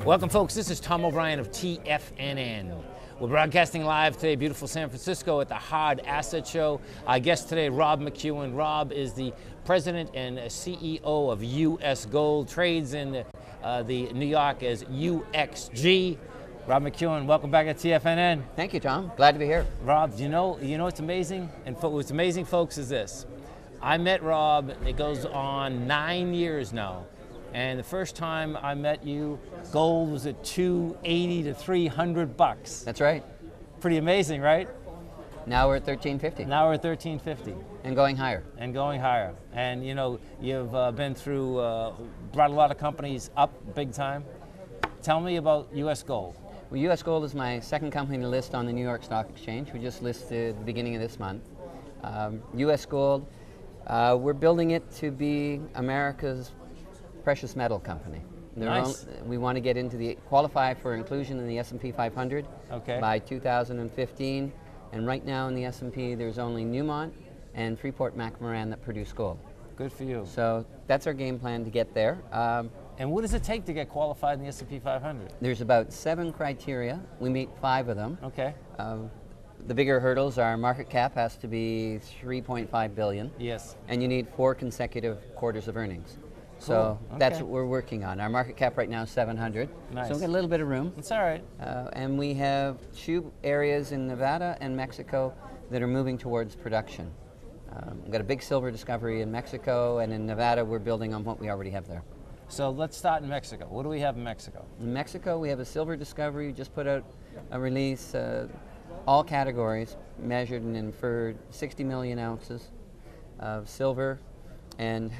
Welcome, folks. This is Tom O'Brien of TFNN. We're broadcasting live today, beautiful San Francisco, at the Hard Asset Show. Our guest today, Rob McEwen. Rob is the president and CEO of US Gold, trades in the New York as UXG. Rob McEwen, welcome back at TFNN. Thank you, Tom. Glad to be here. Rob, you know what's amazing? And what's amazing, folks, is this. I met Rob, it goes on 9 years now. And the first time I met you, gold was at $280 to $300. That's right. Pretty amazing, right? Now we're at $13.50. Now we're at $13.50. And going higher. And going higher. And you know, you've been through, brought a lot of companies up big time. Tell me about US Gold. Well, US Gold is my second company to list on the New York Stock Exchange. We just listed at the beginning of this month. US Gold, we're building it to be America's precious metal company. Nice. We want to get into qualify for inclusion in the S&P 500 by 2015. And right now in the S&P, there's only Newmont and Freeport-McMoRan that produce gold. Good for you. So that's our game plan to get there. And what does it take to get qualified in the S&P 500? There's about 7 criteria. We meet 5 of them. Okay. The bigger hurdles are market cap has to be $3.5 billion. Yes. And you need 4 consecutive quarters of earnings. Cool. So that's Okay. what we're working on. Our market cap right now is 700. Nice. So we've got a little bit of room. It's all right. And we have 2 areas in Nevada and Mexico that are moving towards production. We've got a big silver discovery in Mexico, and in Nevada we're building on what we already have there. So let's start in Mexico. What do we have in Mexico? In Mexico we have a silver discovery. We just put out a release, all categories measured and inferred, 60 million ounces of silver and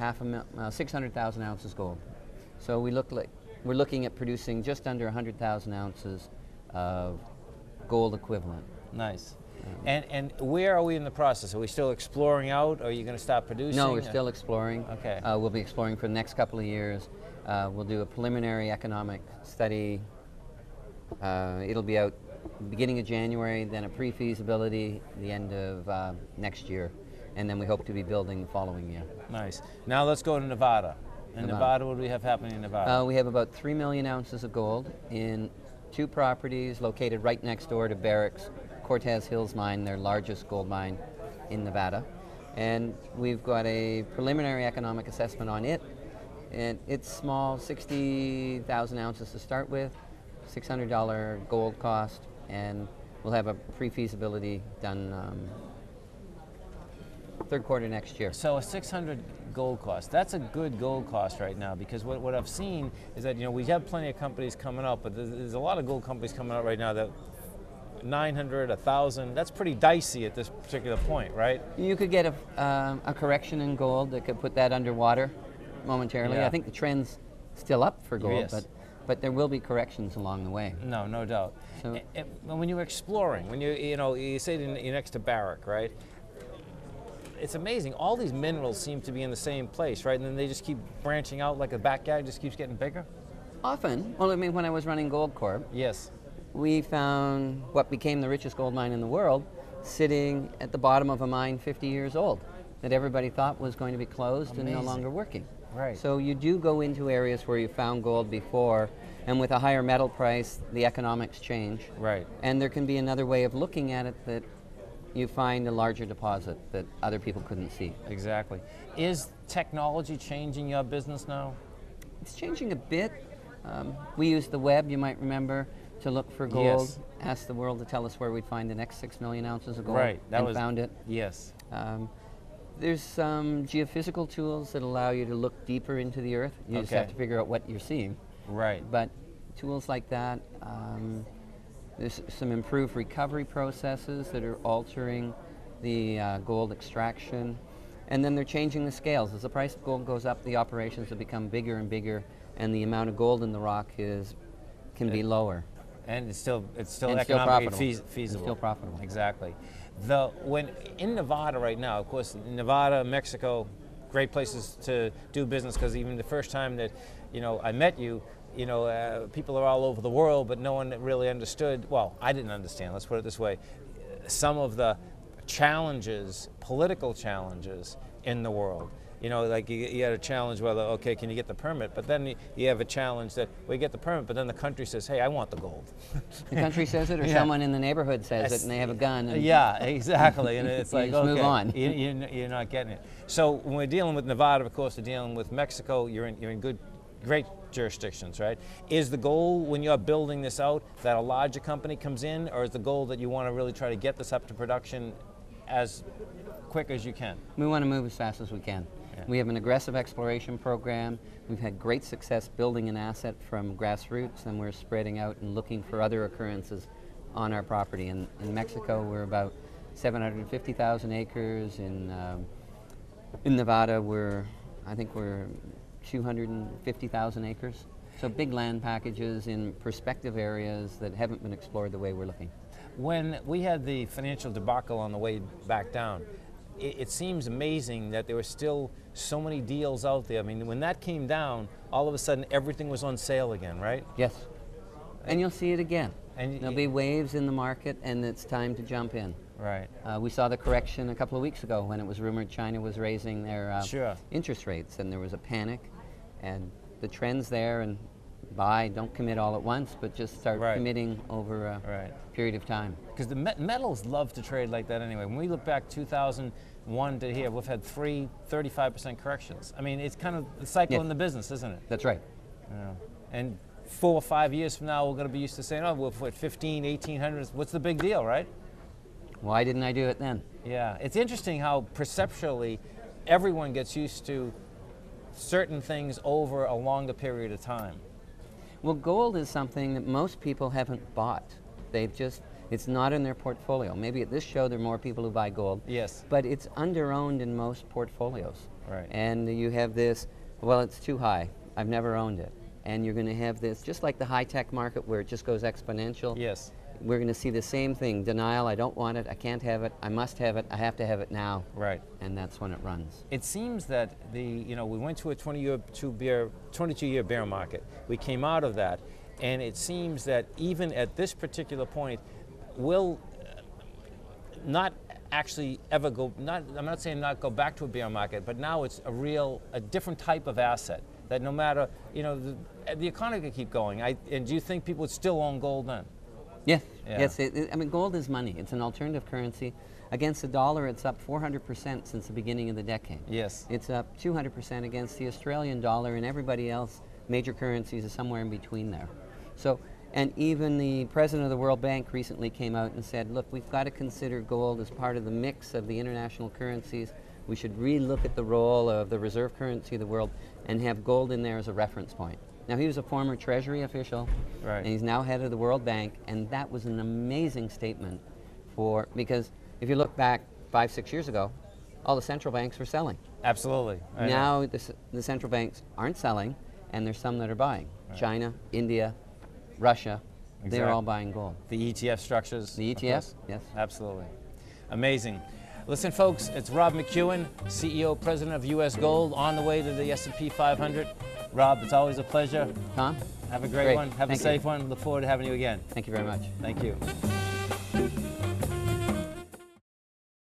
600,000 ounces gold. So we're looking at producing just under 100,000 ounces of gold equivalent. Nice. And where are we in the process? Are we still exploring out, or are you going to start producing? No, we're still exploring. Okay. We'll be exploring for the next couple of years. We'll do a preliminary economic study. It'll be out beginning of January, then a pre-feasibility the end of next year, and then we hope to be building the following year. Nice. Now let's go to Nevada. In Nevada, what do we have happening in Nevada? We have about 3 million ounces of gold in 2 properties located right next door to Barrick's Cortez Hills mine, their largest gold mine in Nevada. And we've got a preliminary economic assessment on it. And it's small, 60,000 ounces to start with, $600 gold cost, and we'll have a pre-feasibility done third quarter next year. So a 600 gold cost, that's a good gold cost right now, because what I've seen is that, you know, we have plenty of companies coming up, but there's a lot of gold companies coming out right now that 900, 1,000, that's pretty dicey at this particular point, right? You could get a correction in gold that could put that underwater momentarily. Yeah. I think the trend's still up for gold, Yes. but there will be corrections along the way. No doubt. So, And when you're exploring, when you say you're next to Barrick, right? It's amazing. All these minerals seem to be in the same place, right? And then they just keep branching out like a backyard just keeps getting bigger? often, well, I mean, when I was running Gold Corp, Yes. we found what became the richest gold mine in the world sitting at the bottom of a mine 50 years old that everybody thought was going to be closed and no Amazing. longer working. Right. So you do go into areas where you found gold before, and with a higher metal price, the economics change. Right. And there can be another way of looking at it, that you find a larger deposit that other people couldn't see. Exactly. Is technology changing your business now? It's changing a bit. We use the web, you might remember, to look for gold. Yes. Ask the world to tell us where we'd find the next 6 million ounces of gold. Right. And found it. Yes. There's some geophysical tools that allow you to look deeper into the earth. You just have Okay. to figure out what you're seeing. Right. But tools like that, there's some improved recovery processes that are altering the gold extraction. And then they're changing the scales. As the price of gold goes up, the operations have become bigger and bigger, and the amount of gold in the rock can be lower. And it's still And still economically profitable. feasible. It's still profitable. Exactly. When in Nevada right now, of course, Nevada, Mexico, great places to do business, because even the first time that I met you, people are all over the world, but no one really understood. Well, I didn't understand. Let's put it this way: some of the challenges, political challenges in the world. you know, like you had a challenge whether, okay, can you get the permit? But then you have a challenge that we get the permit, but then the country says, hey, I want the gold. The country says it, or someone in the neighborhood says it, and they have a gun. And yeah, exactly. And it's like, just okay, move on. You're not getting it. So when we're dealing with Nevada, of course, we're dealing with Mexico. You're in great jurisdictions, right? Is the goal when you're building this out that a larger company comes in, or is the goal that you want to really try to get this up to production as quick as you can? We want to move as fast as we can. Yeah. We have an aggressive exploration program. We've had great success building an asset from grassroots, and we're spreading out and looking for other occurrences on our property. In Mexico, we're about 750,000 acres. In Nevada, I think we're 250,000 acres. So big land packages in prospective areas that haven't been explored the way we're looking. When we had the financial debacle on the way back down, it seems amazing that there were still so many deals out there. I mean, when that came down, all of a sudden everything was on sale again, right? Yes. And you'll see it again. And there'll be waves in the market, and it's time to jump in. Right. We saw the correction a couple of weeks ago when it was rumored China was raising their sure. interest rates, and there was a panic. And the trends there, and don't commit all at once, but just start right. committing over a period of time. Because the metals love to trade like that anyway. When we look back 2001 to here, we've had 35% corrections. I mean, it's kind of the cycle in the business, isn't it? That's right. Yeah. And 4 or 5 years from now, we're going to be used to saying, oh, we're at 15, 1800s. What's the big deal, right? Why didn't I do it then? Yeah. It's interesting how perceptually everyone gets used to certain things over a longer period of time. Well, gold is something that most people haven't bought. It's not in their portfolio. Maybe at this show there are more people who buy gold. Yes. But it's under-owned in most portfolios. Right. And you have this, well, it's too high. I've never owned it. And you're going to have this, just like the high-tech market where it just goes exponential. Yes. We're going to see the same thing. Denial, I don't want it, I can't have it, I must have it, I have to have it now. Right. And that's when it runs. It seems that we went to a 22-year bear market. We came out of that, and it seems that even at this particular point, we'll not actually ever I'm not saying not go back to a bear market, but now it's a different type of asset that no matter, the economy could keep going. And do you think people would still own gold then? Yes, yeah. Yes. I mean, gold is money. It's an alternative currency. Against the dollar, it's up 400% since the beginning of the decade. Yes. It's up 200% against the Australian dollar, and everybody else, major currencies, is somewhere in between there. So, and even the president of the World Bank recently came out and said, look, we've got to consider gold as part of the mix of the international currencies. We should re-look at the role of the reserve currency of the world and have gold in there as a reference point. Now, he was a former Treasury official, right. and he's now head of the World Bank, and that was an amazing statement because if you look back 5, 6 years ago, all the central banks were selling. Absolutely. Now the central banks aren't selling, and there's some that are buying. Right. China, India, Russia, they're all buying gold. The ETF structures. The ETF, yes. Absolutely. Amazing. Listen, folks, it's Rob McEwen, CEO, President of U.S. Gold, on the way to the S&P 500. Rob, it's always a pleasure. Tom? Have a great one. Have a safe one. Look forward to having you again. Thank you very much. Thank you.